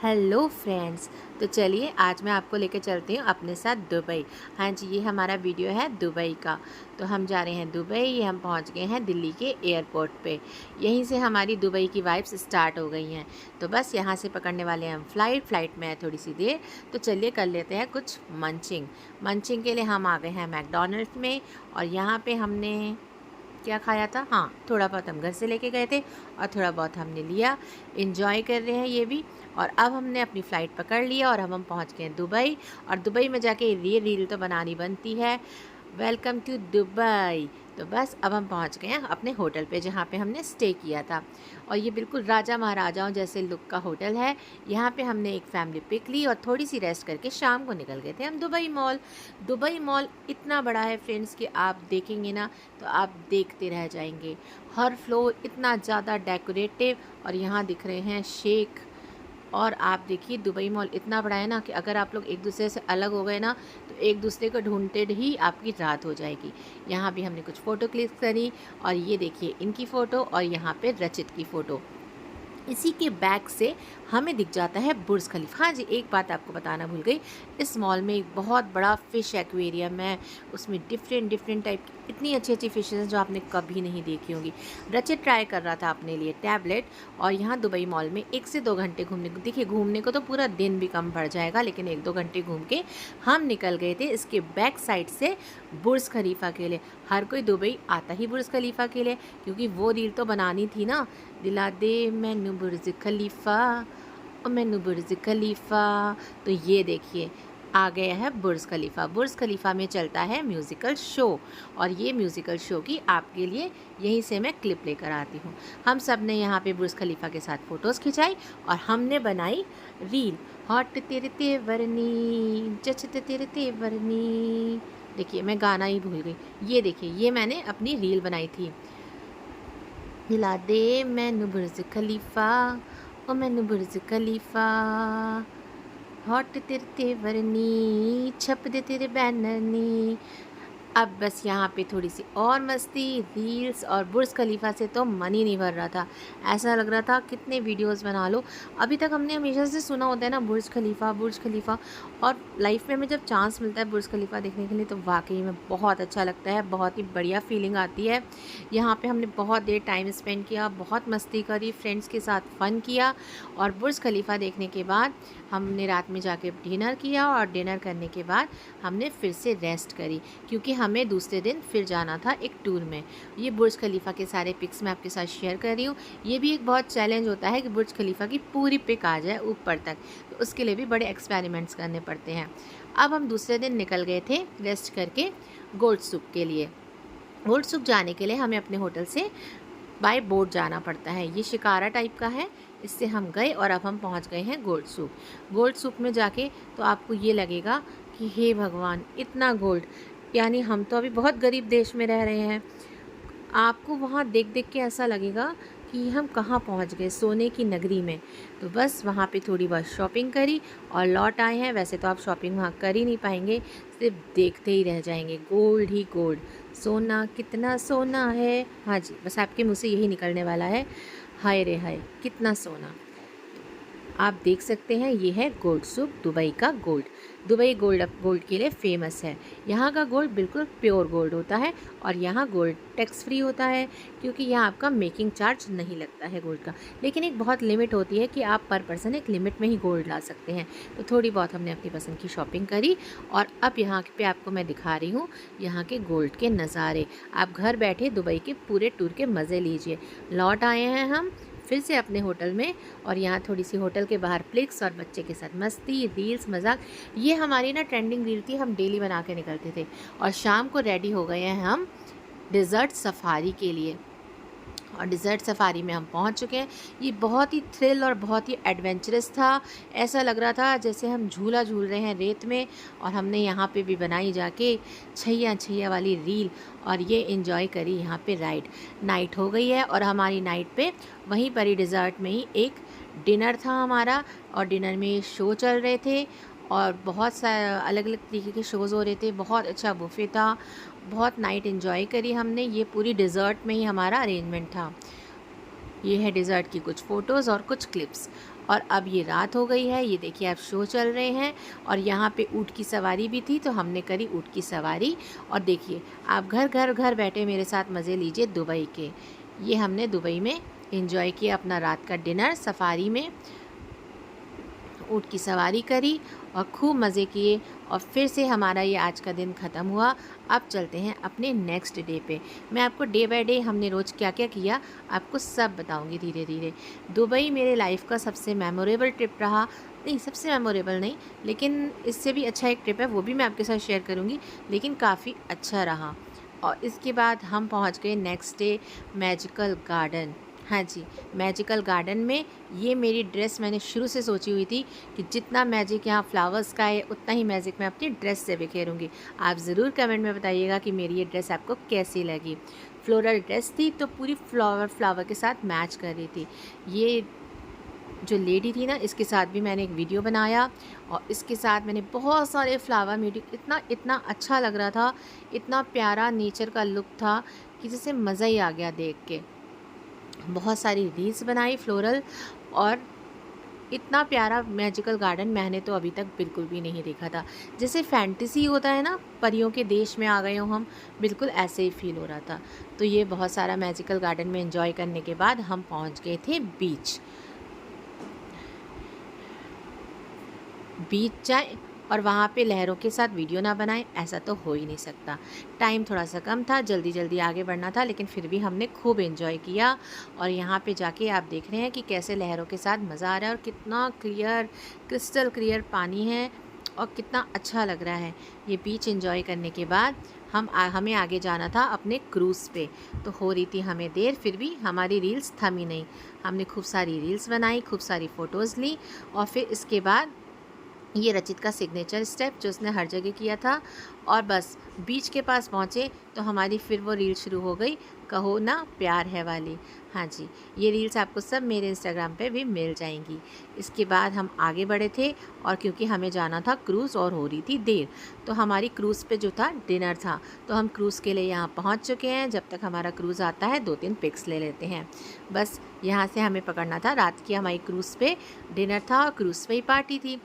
Hello friends. तो चलिए आज मैं आपको लेकर चलती हूँ अपने साथ दुबई। हाँ जी, ये हमारा वीडियो है दुबई का। तो हम जा रहे हैं दुबई। ये हम पहुँच गए हैं दिल्ली के एयरपोर्ट पे। यहीं से हमारी दुबई की वाइब्स स्टार्ट हो गई हैं। तो बस यहाँ से पकड़ने वाले हैं हम फ़्लाइट में है थोड़ी सी देर। तो चलिए कर लेते हैं कुछ मंचिंग के लिए हम आ गए हैं मैकडॉनल्ड्स में। और यहाँ पर हमने क्या खाया था, हाँ थोड़ा बहुत हम घर से लेके गए थे और थोड़ा बहुत हमने लिया। एंजॉय कर रहे हैं ये भी। और अब हमने अपनी फ़्लाइट पकड़ लिया और अब हम पहुंच गए दुबई। और दुबई में जाके ये रील तो बनानी बनती है, वेलकम टू दुबई। तो बस अब हम पहुंच गए हैं अपने होटल पे जहाँ पे हमने स्टे किया था। और ये बिल्कुल राजा महाराजाओं जैसे लुक का होटल है। यहाँ पे हमने एक फैमिली पिक ली और थोड़ी सी रेस्ट करके शाम को निकल गए थे हम दुबई मॉल इतना बड़ा है फ्रेंड्स कि आप देखेंगे ना तो आप देखते रह जाएंगे। हर फ्लोर इतना ज़्यादा डेकोरेटिव। और यहाँ दिख रहे हैं शेख। और आप देखिए दुबई मॉल इतना बड़ा है ना कि अगर आप लोग एक दूसरे से अलग हो गए ना तो एक दूसरे को ढूंढते ही आपकी रात हो जाएगी। यहाँ भी हमने कुछ फ़ोटो क्लिक करी और ये देखिए इनकी फ़ोटो और यहाँ पे रचित की फ़ोटो। इसी के बैक से हमें दिख जाता है बुर्ज खलीफा। हाँ जी, एक बात आपको बताना भूल गई, इस मॉल में एक बहुत बड़ा फ़िश एक्वेरियम है। उसमें डिफरेंट टाइप की इतनी अच्छी फ़िशेज़ हैं जो आपने कभी नहीं देखी होंगी। रचित ट्राई कर रहा था अपने लिए टैबलेट। और यहाँ दुबई मॉल में 1 से 2 घंटे घूमने को, देखिए घूमने को तो पूरा दिन भी कम पड़ जाएगा, लेकिन 1-2 घंटे घूम के हम निकल गए थे इसके बैक साइड से बुर्ज खलीफा के लिए। हर कोई दुबई आता ही बुर्ज खलीफा के लिए, क्योंकि वो रील तो बनानी थी ना, दिला दे मैनू बुर्ज खलीफा और मैनू बुर्ज खलीफा। तो ये देखिए आ गया है बुर्ज खलीफा में चलता है म्यूज़िकल शो। और ये म्यूज़िकल शो की आपके लिए यहीं से मैं क्लिप लेकर आती हूँ। हम सब ने यहाँ पे बुर्ज खलीफा के साथ फ़ोटोज़ खिंचाई और हमने बनाई रील। हॉट तेरे तेवरनी जचते तेरे तेवरनी। देखिए मैं गाना ही भूल गई। ये देखिए ये मैंने अपनी रील बनाई थी। हिला दे मैनू बुर्ज खलीफा ओ मैनू बुर्ज खलीफा, हॉट तेरे तेवरनी छप दे तेरे बैनर नी। अब बस यहाँ पे थोड़ी सी और मस्ती, रील्स और बुर्ज खलीफा से तो मन ही नहीं भर रहा था। ऐसा लग रहा था कितने वीडियोस बना लो। अभी तक हमने हमेशा से सुना होता है ना बुर्ज खलीफा। और लाइफ में हमें जब चांस मिलता है बुर्ज खलीफा देखने के लिए तो वाकई में बहुत अच्छा लगता है, बहुत ही बढ़िया फीलिंग आती है। यहाँ पे हमने बहुत देर टाइम स्पेंड किया, बहुत मस्ती करी, फ्रेंड्स के साथ फ़न किया। और बुर्ज खलीफा देखने के बाद हमने रात में जाके डिनर किया और डिनर करने के बाद हमने फिर से रेस्ट करी, क्योंकि हमें दूसरे दिन फिर जाना था एक टूर में। ये बुर्ज खलीफा के सारे पिक्स मैं आपके साथ शेयर कर रही हूँ। ये भी एक बहुत चैलेंज होता है कि बुर्ज खलीफा की पूरी पिक आ जाए ऊपर तक, तो उसके लिए भी बड़े एक्सपेरिमेंट्स करने पड़ते हैं। अब हम दूसरे दिन निकल गए थे रेस्ट करके गोल्ड सूक के लिए। गोल्ड सूक जाने के लिए हमें अपने होटल से बाय बोट जाना पड़ता है। ये शिकारा टाइप का है, इससे हम गए और अब हम पहुंच गए हैं गोल्ड सूक में जाके तो आपको ये लगेगा कि हे भगवान इतना गोल्ड, यानी हम तो अभी बहुत गरीब देश में रह रहे हैं। आपको वहाँ देख देख के ऐसा लगेगा कि हम कहाँ पहुँच गए, सोने की नगरी में। तो बस वहाँ पे थोड़ी बहुत शॉपिंग करी और लौट आए हैं। वैसे तो आप शॉपिंग वहाँ कर ही नहीं पाएंगे, सिर्फ देखते ही रह जाएंगे, गोल्ड ही गोल्ड। सोना कितना सोना है, हाँ जी बस आपके मुँह से यही निकलने वाला है, हाय रे हाय कितना सोना। आप देख सकते हैं ये है गोल्ड सूक दुबई का गोल्ड। दुबई गोल्ड के लिए फेमस है। यहाँ का गोल्ड बिल्कुल प्योर गोल्ड होता है और यहाँ गोल्ड टैक्स फ्री होता है, क्योंकि यहाँ आपका मेकिंग चार्ज नहीं लगता है गोल्ड का। लेकिन एक बहुत लिमिट होती है कि आप पर पर्सन एक लिमिट में ही गोल्ड ला सकते हैं। तो थोड़ी बहुत हमने अपनी पसंद की शॉपिंग करी और अब यहाँ पे आपको मैं दिखा रही हूँ यहाँ के गोल्ड के नज़ारे। आप घर बैठे दुबई के पूरे टूर के मज़े लीजिए। लौट आए हैं हम फिर से अपने होटल में और यहाँ थोड़ी सी होटल के बाहर फ्लिक्स और बच्चे के साथ मस्ती, रील्स, मजाक। ये हमारी ना ट्रेंडिंग रील थी, हम डेली बना के निकलते थे। और शाम को रेडी हो गए हैं हम डिज़र्ट सफारी के लिए। और डिज़र्ट सफारी में हम पहुंच चुके हैं। ये बहुत ही थ्रिल और बहुत ही एडवेंचरस था। ऐसा लग रहा था जैसे हम झूला झूल रहे हैं रेत में। और हमने यहाँ पे भी बनाई जाके छैया वाली रील और ये एंजॉय करी यहाँ पे राइड। नाइट हो गई है और हमारी नाइट पे वहीं पर ही डिज़र्ट में ही एक डिनर था हमारा। और डिनर में शो चल रहे थे और बहुत सा अलग अलग तरीके के शोज़ हो रहे थे। बहुत अच्छा बुफे था, बहुत नाइट एंजॉय करी हमने। ये पूरी डिज़र्ट में ही हमारा अरेंजमेंट था। ये है डिज़र्ट की कुछ फ़ोटोज़ और कुछ क्लिप्स। और अब ये रात हो गई है। ये देखिए अब शो चल रहे हैं और यहाँ पे ऊँट की सवारी भी थी, तो हमने करी ऊँट की सवारी। और देखिए आप घर बैठे मेरे साथ मज़े लीजिए दुबई के। ये हमने दुबई में एंजॉय किया अपना रात का डिनर, सफारी में ऊँट की सवारी करी और खूब मज़े किए। और फिर से हमारा ये आज का दिन ख़त्म हुआ। अब चलते हैं अपने नेक्स्ट डे पे। मैं आपको डे बाय डे हमने रोज़ क्या क्या किया आपको सब बताऊंगी धीरे धीरे। दुबई मेरे लाइफ का सबसे मेमोरेबल ट्रिप रहा। नहीं, सबसे मेमोरेबल नहीं, लेकिन इससे भी अच्छा एक ट्रिप है, वो भी मैं आपके साथ शेयर करूँगी, लेकिन काफ़ी अच्छा रहा। और इसके बाद हम पहुँच गए नेक्स्ट डे मैजिकल गार्डन। हाँ जी, मैजिकल गार्डन में ये मेरी ड्रेस मैंने शुरू से सोची हुई थी कि जितना मैजिक यहाँ फ्लावर्स का है उतना ही मैजिक मैं अपनी ड्रेस से बिखेरूँगी। आप ज़रूर कमेंट में बताइएगा कि मेरी ये ड्रेस आपको कैसी लगी। फ्लोरल ड्रेस थी तो पूरी फ्लावर के साथ मैच कर रही थी। ये जो लेडी थी ना, इसके साथ भी मैंने एक वीडियो बनाया और इसके साथ मैंने बहुत सारे फ्लावर म्यूजिक, इतना अच्छा लग रहा था, इतना प्यारा नेचर का लुक था कि जैसे मज़ा ही आ गया देख के। बहुत सारी रील्स बनाई फ्लोरल, और इतना प्यारा मैजिकल गार्डन मैंने तो अभी तक बिल्कुल भी नहीं देखा था। जैसे फैंटेसी होता है ना, परियों के देश में आ गए हो हम, बिल्कुल ऐसे ही फील हो रहा था। तो ये बहुत सारा मैजिकल गार्डन में एंजॉय करने के बाद हम पहुंच गए थे बीच जाए और वहाँ पे लहरों के साथ वीडियो ना बनाएं, ऐसा तो हो ही नहीं सकता। टाइम थोड़ा सा कम था, जल्दी जल्दी आगे बढ़ना था, लेकिन फिर भी हमने खूब एंजॉय किया। और यहाँ पे जाके आप देख रहे हैं कि कैसे लहरों के साथ मज़ा आ रहा है और कितना क्लियर, क्रिस्टल क्लियर पानी है और कितना अच्छा लग रहा है। ये बीच एंजॉय करने के बाद हमें आगे जाना था अपने क्रूज़ पे। तो हो रही थी हमें देर, फिर भी हमारी रील्स थमी नहीं। हमने खूब सारी रील्स बनाई, खूब सारी फ़ोटोज़ ली और फिर इसके बाद ये रचित का सिग्नेचर स्टेप जो उसने हर जगह किया था। और बस बीच के पास पहुँचे तो हमारी फिर वो रील शुरू हो गई, कहो ना प्यार है वाली। हाँ जी, ये रील्स आपको सब मेरे इंस्टाग्राम पे भी मिल जाएंगी। इसके बाद हम आगे बढ़े थे और क्योंकि हमें जाना था क्रूज़ और हो रही थी देर, तो हमारी क्रूज़ पे जो था डिनर था, तो हम क्रूज़ के लिए यहाँ पहुँच चुके हैं। जब तक हमारा क्रूज़ आता है 2-3 पिक्स ले लेते हैं। बस यहाँ से हमें पकड़ना था, रात की हमारी क्रूज़ पे डिनर था और क्रूज़ पे ही पार्टी थी।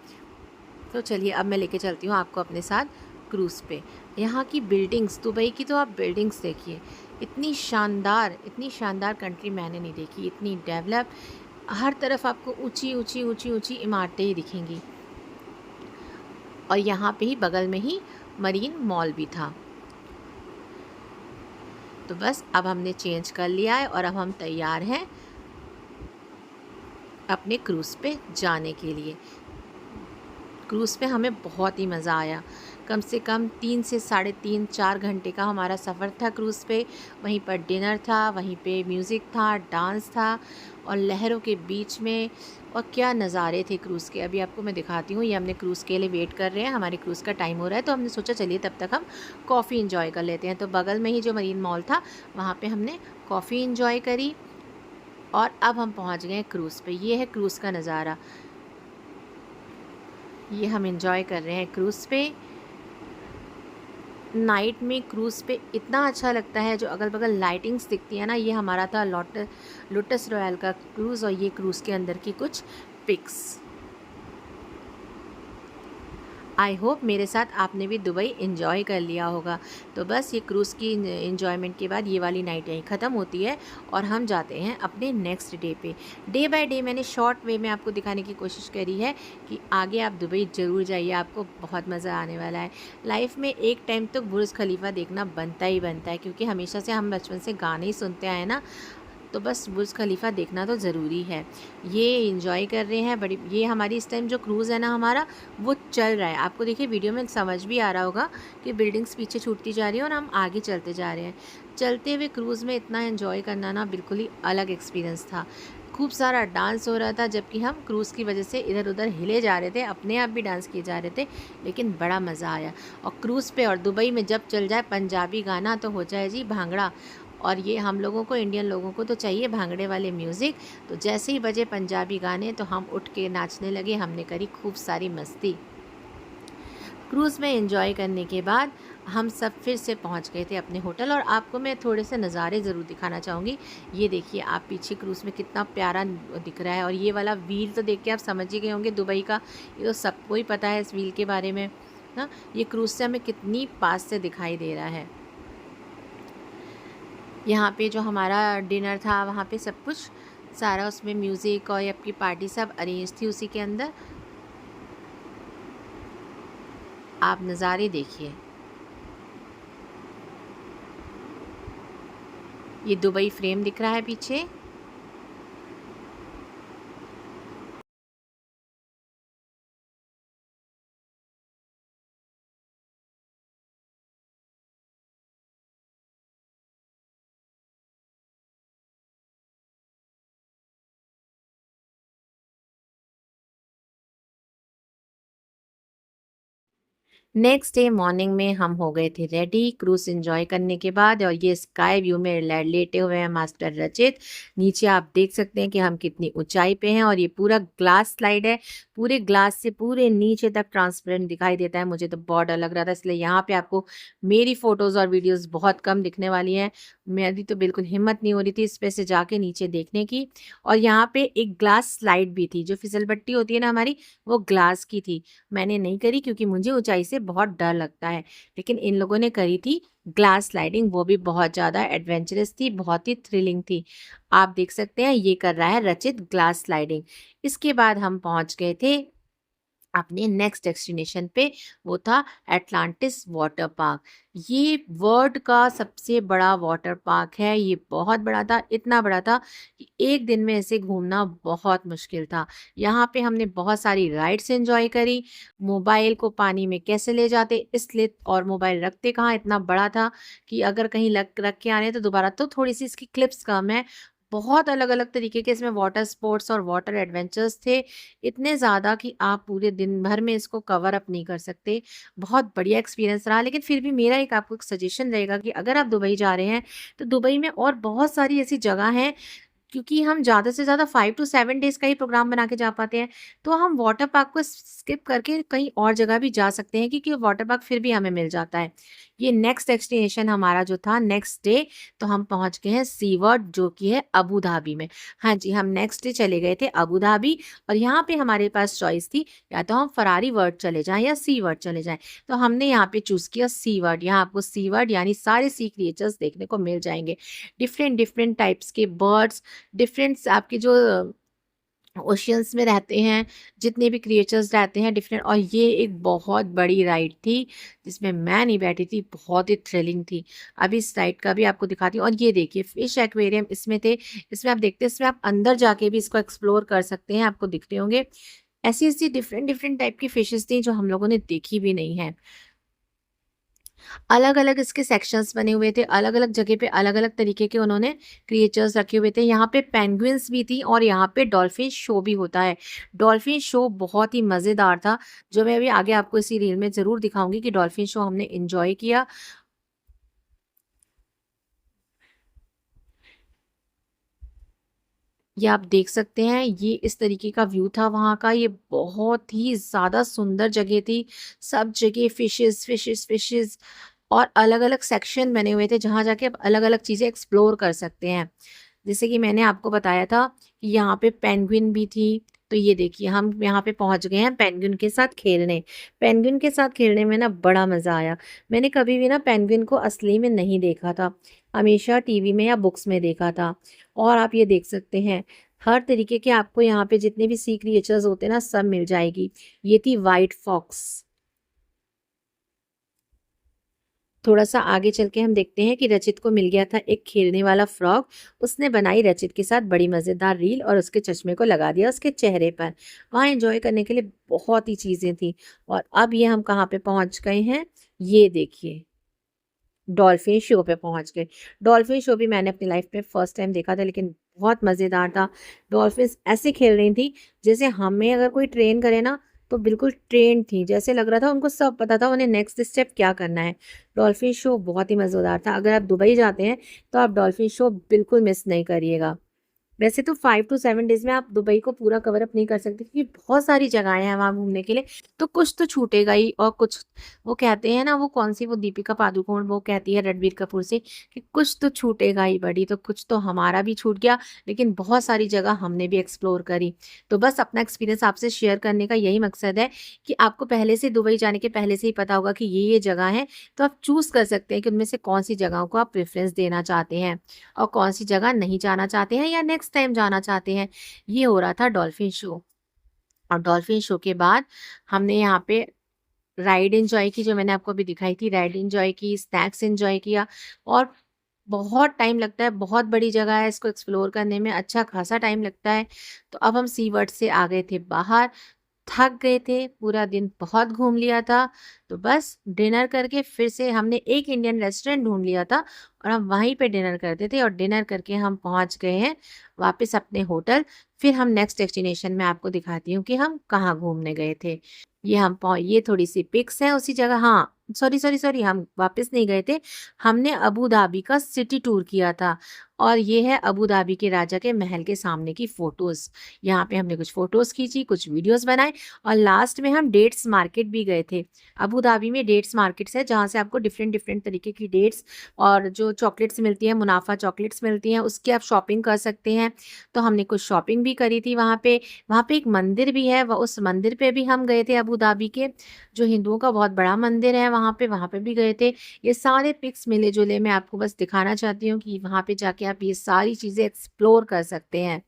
तो चलिए अब मैं लेके चलती हूँ आपको अपने साथ क्रूज़ पे। यहाँ की बिल्डिंग्स, दुबई की तो आप बिल्डिंग्स देखिए, इतनी शानदार कंट्री मैंने नहीं देखी, इतनी डेवलप। हर तरफ आपको ऊंची इमारतें ही दिखेंगी। और यहाँ पे ही बगल में ही मरीन मॉल भी था। तो बस अब हमने चेंज कर लिया है और अब हम तैयार हैं अपने क्रूज़ पे जाने के लिए। क्रूज़ पे हमें बहुत ही मज़ा आया। कम से कम 3 से 3.5-4 घंटे का हमारा सफ़र था क्रूज़ पे। वहीं पर डिनर था, वहीं पे म्यूज़िक था, डांस था और लहरों के बीच में, और क्या नज़ारे थे क्रूज़ के। अभी आपको मैं दिखाती हूँ। ये हमने क्रूज़ के लिए वेट कर रहे हैं, हमारे क्रूज़ का टाइम हो रहा है, तो हमने सोचा चलिए तब तक हम कॉफ़ी इंजॉय कर लेते हैं। तो बगल में ही जो मरीन मॉल था वहाँ पर हमने कॉफ़ी इंजॉय करी और अब हम पहुँच गए क्रूज़ पे। ये है क्रूज़ का नज़ारा, ये हम एंजॉय कर रहे हैं क्रूज़ पे। नाइट में क्रूज़ पे इतना अच्छा लगता है, जो अगल बगल लाइटिंग्स दिखती है ना। ये हमारा था लोटस रॉयल का क्रूज़ और ये क्रूज़ के अंदर की कुछ पिक्स। आई होप मेरे साथ आपने भी दुबई एंजॉय कर लिया होगा। तो बस ये क्रूज़ की एंजॉयमेंट के बाद ये वाली नाइट यहीं ख़त्म होती है और हम जाते हैं अपने नेक्स्ट डे पे। डे बाय डे मैंने शॉर्ट वे में आपको दिखाने की कोशिश करी है कि आगे आप दुबई ज़रूर जाइए, आपको बहुत मज़ा आने वाला है। लाइफ में एक टाइम तो बुर्ज खलीफा देखना बनता ही बनता है, क्योंकि हमेशा से हम बचपन से गाने ही सुनते आए ना, तो बस बुर्ज खलीफा देखना तो ज़रूरी है। ये एंजॉय कर रहे हैं बड़ी। ये हमारी इस टाइम जो क्रूज़ है ना हमारा, वो चल रहा है। आपको देखिए वीडियो में समझ भी आ रहा होगा कि बिल्डिंग्स पीछे छूटती जा रही है और हम आगे चलते जा रहे हैं। चलते हुए क्रूज़ में इतना एंजॉय करना ना बिल्कुल ही अलग एक्सपीरियंस था। खूब सारा डांस हो रहा था, जबकि हम क्रूज़ की वजह से इधर उधर हिले जा रहे थे, अपने आप भी डांस किए जा रहे थे, लेकिन बड़ा मज़ा आया। और क्रूज़ पे और दुबई में जब चल जाए पंजाबी गाना तो हो जाए जी भांगड़ा। और ये हम लोगों को, इंडियन लोगों को तो चाहिए भांगड़े वाले म्यूज़िक। तो जैसे ही बजे पंजाबी गाने तो हम उठ के नाचने लगे। हमने करी खूब सारी मस्ती। क्रूज़ में एंजॉय करने के बाद हम सब फिर से पहुंच गए थे अपने होटल और आपको मैं थोड़े से नज़ारे ज़रूर दिखाना चाहूँगी। ये देखिए आप पीछे क्रूज़ में कितना प्यारा दिख रहा है और ये वाला व्हील तो देख के आप समझ ही गए होंगे दुबई का, ये तो सबको ही पता है इस व्हील के बारे में ना। ये क्रूज़ से हमें कितनी पास से दिखाई दे रहा है। यहाँ पे जो हमारा डिनर था वहाँ पे सब कुछ सारा उसमें म्यूज़िक और आपकी पार्टी सब अरेंज थी उसी के अंदर। आप नज़ारे देखिए। ये दुबई फ्रेम दिख रहा है पीछे। नेक्स्ट डे मॉर्निंग में हम हो गए थे रेडी क्रूज़ एंजॉय करने के बाद और ये स्काई व्यू में लेटे हुए हैं मास्टर रचित। नीचे आप देख सकते हैं कि हम कितनी ऊंचाई पे हैं और ये पूरा ग्लास स्लाइड है। पूरे ग्लास से पूरे नीचे तक ट्रांसपेरेंट दिखाई देता है। मुझे तो बहुत डर लग रहा था, इसलिए यहाँ पे आपको मेरी फ़ोटोज़ और वीडियोज़ बहुत कम दिखने वाली हैं। मेरी तो बिल्कुल हिम्मत नहीं हो रही थी इस पे से जाके नीचे देखने की। और यहाँ पे एक ग्लास स्लाइड भी थी, जो फिसल पट्टी होती है ना हमारी, वो ग्लास की थी। मैंने नहीं करी क्योंकि मुझे ऊंचाई से बहुत डर लगता है, लेकिन इन लोगों ने करी थी ग्लास स्लाइडिंग, वो भी बहुत ज़्यादा एडवेंचरस थी, बहुत ही थ्रिलिंग थी। आप देख सकते हैं ये कर रहा है रचित ग्लास स्लाइडिंग। इसके बाद हम पहुंच गए थे अपने नेक्स्ट डेस्टिनेशन पे, वो था एटलांटिस वाटर पार्क। ये वर्ल्ड का सबसे बड़ा वाटर पार्क है। ये बहुत बड़ा था, इतना बड़ा था कि एक दिन में इसे घूमना बहुत मुश्किल था। यहाँ पे हमने बहुत सारी राइड्स एंजॉय करी। मोबाइल को पानी में कैसे ले जाते इसलिए, और मोबाइल रखते कहाँ, इतना बड़ा था कि अगर कहीं लग रख के आने तो दोबारा, तो थोड़ी सी इसकी क्लिप्स कम है। बहुत अलग अलग तरीके के इसमें वाटर स्पोर्ट्स और वाटर एडवेंचर्स थे, इतने ज़्यादा कि आप पूरे दिन भर में इसको कवर अप नहीं कर सकते। बहुत बढ़िया एक्सपीरियंस रहा, लेकिन फिर भी मेरा एक आपको एक सजेशन रहेगा कि अगर आप दुबई जा रहे हैं, तो दुबई में और बहुत सारी ऐसी जगह हैं, क्योंकि हम ज़्यादा से ज़्यादा 5 टू 7 डेज़ का ही प्रोग्राम बना के जा पाते हैं, तो हम वाटर पार्क को स्किप करके कहीं और जगह भी जा सकते हैं, क्योंकि वाटर पार्क फिर भी हमें मिल जाता है। ये नेक्स्ट डेस्टिनेशन हमारा जो था नेक्स्ट डे, तो हम पहुँच गए हैं सी वर्ल्ड, जो कि है अबू धाबी में। हाँ जी, हम नेक्स्ट डे चले गए थे अबू धाबी और यहाँ पे हमारे पास चॉइस थी, या तो हम फरारी वर्ल्ड चले जाएँ या सी वर्ल्ड चले जाएँ। तो हमने यहाँ पे चूज़ किया सी वर्ल्ड। यहाँ आपको सी वर्ल्ड यानी सारे सी क्रिएचर्स देखने को मिल जाएँगे। डिफरेंट डिफरेंट टाइप्स के बर्ड्स, डिफरेंट्स आपके जो ओशियंस में रहते हैं, जितने भी क्रिएचर्स रहते हैं डिफरेंट। और ये एक बहुत बड़ी राइड थी जिसमें मैं नहीं बैठी थी, बहुत ही थ्रिलिंग थी। अभी इस राइड का भी आपको दिखाती हूँ। और ये देखिए फिश एक्वेरियम इसमें थे, इसमें आप देखते हैं, इसमें आप अंदर जाके भी इसको एक्सप्लोर कर सकते हैं, आपको दिखते होंगे। ऐसी ऐसी डिफरेंट डिफरेंट टाइप की फिशेस थी जो हम लोगों ने देखी भी नहीं है। अलग-अलग इसके सेक्शंस बने हुए थे, अलग-अलग जगह पे अलग-अलग तरीके के उन्होंने क्रिएचर्स रखे हुए थे। यहाँ पे पेंगुइन्स भी थी और यहाँ पे डॉल्फिन शो भी होता है। डॉल्फिन शो बहुत ही मज़ेदार था, जो मैं अभी आगे आपको इसी रील में ज़रूर दिखाऊँगी कि डॉल्फिन शो हमने एन्जॉय किया। ये आप देख सकते हैं, ये इस तरीके का व्यू था वहाँ का। ये बहुत ही ज़्यादा सुंदर जगह थी। सब जगह फिशेज़, फिशेज़, फिशेज़ और अलग-अलग सेक्शन बने हुए थे, जहाँ जाके आप अलग-अलग चीज़ें एक्सप्लोर कर सकते हैं। जैसे कि मैंने आपको बताया था कि यहाँ पे पेंगुइन भी थी, तो ये देखिए हम यहाँ पे पहुँच गए हैं पेंगुइन के साथ खेलने। पेंगुइन के साथ खेलने में ना बड़ा मज़ा आया। मैंने कभी भी ना पेंगुइन को असली में नहीं देखा था, हमेशा टीवी में या बुक्स में देखा था। और आप ये देख सकते हैं, हर तरीके के आपको यहाँ पे जितने भी सी क्रिएचर्स होते हैं ना, सब मिल जाएगी। ये थी व्हाइट फॉक्स। थोड़ा-सा आगे चल के हम देखते हैं कि रचित को मिल गया था एक खेलने वाला फ्रॉग। उसने बनाई रचित के साथ बड़ी मज़ेदार रील और उसके चश्मे को लगा दिया उसके चेहरे पर। वहाँ एन्जॉय करने के लिए बहुत ही चीज़ें थी। और अब ये हम कहाँ पे पहुँच गए हैं, ये देखिए, डॉल्फिन शो पे पहुँच गए। डॉल्फिन शो भी मैंने अपनी लाइफ़ में फर्स्ट टाइम देखा था, लेकिन बहुत मज़ेदार था। डॉल्फिन्स ऐसे खेल रही थी जैसे हमें अगर कोई ट्रेन करे ना, तो बिल्कुल ट्रेन्ड थी। जैसे लग रहा था उनको सब पता था उन्हें नेक्स्ट स्टेप क्या करना है। डॉल्फिन शो बहुत ही मज़ेदार था। अगर आप दुबई जाते हैं तो आप डॉल्फिन शो बिल्कुल मिस नहीं करिएगा। वैसे तो 5 टू 7 डेज़ में आप दुबई को पूरा कवर अप नहीं कर सकते, क्योंकि बहुत सारी जगहें हैं वहाँ घूमने के लिए, तो कुछ तो छूटेगा ही। और कुछ, वो कहते हैं ना, वो कौन-सी, वो दीपिका पादुकोण वो कहती है रणबीर कपूर से कि कुछ तो छूटेगा ही बड़ी, तो कुछ तो हमारा भी छूट गया, लेकिन बहुत सारी जगह हमने भी एक्सप्लोर करी। तो बस अपना एक्सपीरियंस आपसे शेयर करने का यही मकसद है कि आपको पहले से, दुबई जाने के पहले से ही पता होगा कि ये जगह हैं, तो आप चूज़ कर सकते हैं कि उनमें से कौन-सी जगहों को आप प्रेफ़रेंस देना चाहते हैं और कौन-सी जगह नहीं जाना चाहते हैं या नेक्स्ट टाइम जाना चाहते हैं। ये हो रहा था डॉल्फ़िन शो, और डॉल्फ़िन शो के बाद हमने यहाँ पे राइड एन्जॉय की, जो मैंने आपको अभी दिखाई थी, राइड एन्जॉय की, स्नैक्स एन्जॉय किया। और बहुत टाइम लगता है, बहुत बड़ी जगह है, इसको एक्सप्लोर करने में अच्छा खासा टाइम लगता है। तो अब हम सी वर्ड से आ गए थे बाहर, थक गए थे, पूरा दिन बहुत घूम लिया था, तो बस डिनर करके फिर से हमने एक इंडियन रेस्टोरेंट ढूँढ लिया था और हम वहीं पे डिनर करते थे, और डिनर करके हम पहुँच गए हैं वापस अपने होटल। फिर हम नेक्स्ट डेस्टिनेशन में आपको दिखाती हूँ कि हम कहाँ घूमने गए थे। ये थोड़ी-सी पिक्स हैं उसी जगह। हाँ, सॉरी, हम वापस नहीं गए थे। हमने अबू धाबी का सिटी टूर किया था, और ये है अबू धाबी के राजा के महल के सामने की फ़ोटोज़। यहाँ पे हमने कुछ फ़ोटोज़ खींची, कुछ वीडियोज़ बनाए, और लास्ट में हम डेट्स मार्केट भी गए थे। अबू धाबी में डेट्स मार्केट्स है, जहाँ से आपको डिफरेंट डिफरेंट तरीके की डेट्स और जो चॉकलेट्स मिलती हैं, मुनाफा चॉकलेट्स मिलती हैं, उसकी आप शॉपिंग कर सकते हैं। तो हमने कुछ शॉपिंग भी करी थी वहाँ पे। वहाँ पे एक मंदिर भी है, उस मंदिर पे भी हम गए थे अबू धाबी के, जो हिंदुओं का बहुत बड़ा मंदिर है वहाँ पे भी गए थे। ये सारे पिक्स मिले-जुले मैं आपको बस दिखाना चाहती हूँ कि वहाँ पे जाके आप ये सारी चीज़ें एक्सप्लोर कर सकते हैं।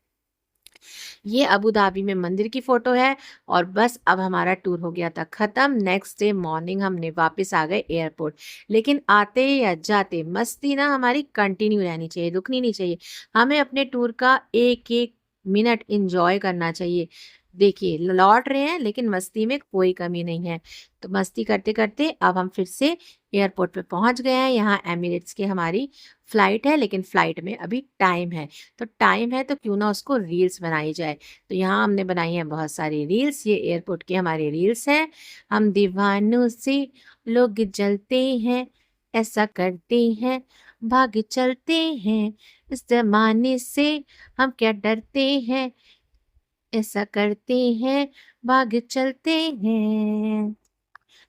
ये अबू धाबी में मंदिर की फ़ोटो है, और बस अब हमारा टूर हो गया था ख़त्म। नेक्स्ट डे मॉर्निंग हमने वापस आ गए एयरपोर्ट। लेकिन आते या जाते मस्ती ना हमारी कंटिन्यू रहनी चाहिए, रुकनी नहीं चाहिए। हमें अपने टूर का एक-एक मिनट एन्जॉय करना चाहिए। देखिए, लौट रहे हैं लेकिन मस्ती में कोई कमी नहीं है। तो मस्ती करते-करते अब हम फिर से एयरपोर्ट पे पहुँच गए हैं। यहाँ एमिरेट्स की हमारी फ़्लाइट है, लेकिन फ़्लाइट में अभी टाइम है। तो टाइम है तो क्यों ना उसको रील्स बनाई जाए। तो यहाँ हमने बनाई हैं बहुत सारी रील्स। ये एयरपोर्ट की हमारी रील्स हैं। हम दीवानों से लोग जलते हैं, ऐसा करते हैं, भाग चलते हैं, इस ज़माने से हम क्या डरते हैं, ऐसा करते हैं, भाग चलते हैं।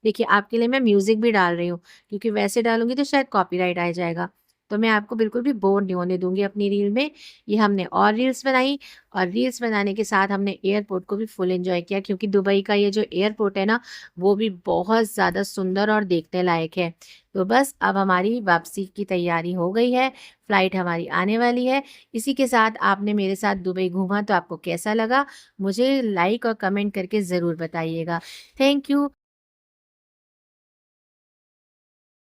देखिए, आपके लिए मैं म्यूज़िक भी डाल रही हूँ, क्योंकि वैसे डालूँगी तो शायद कॉपीराइट आ जाएगा। तो मैं आपको बिल्कुल भी बोर नहीं होने दूँगी अपनी रील में। ये हमने और रील्स बनाई, और रील्स बनाने के साथ हमने एयरपोर्ट को भी फुल एन्जॉय किया, क्योंकि दुबई का ये जो एयरपोर्ट है ना, वो भी बहुत ज़्यादा सुंदर और देखने लायक है। तो बस अब हमारी वापसी की तैयारी हो गई है, फ्लाइट हमारी आने वाली है। इसी के साथ आपने मेरे साथ दुबई घूमा, तो आपको कैसा लगा? मुझे लाइक और कमेंट करके ज़रूर बताइएगा। Thank you.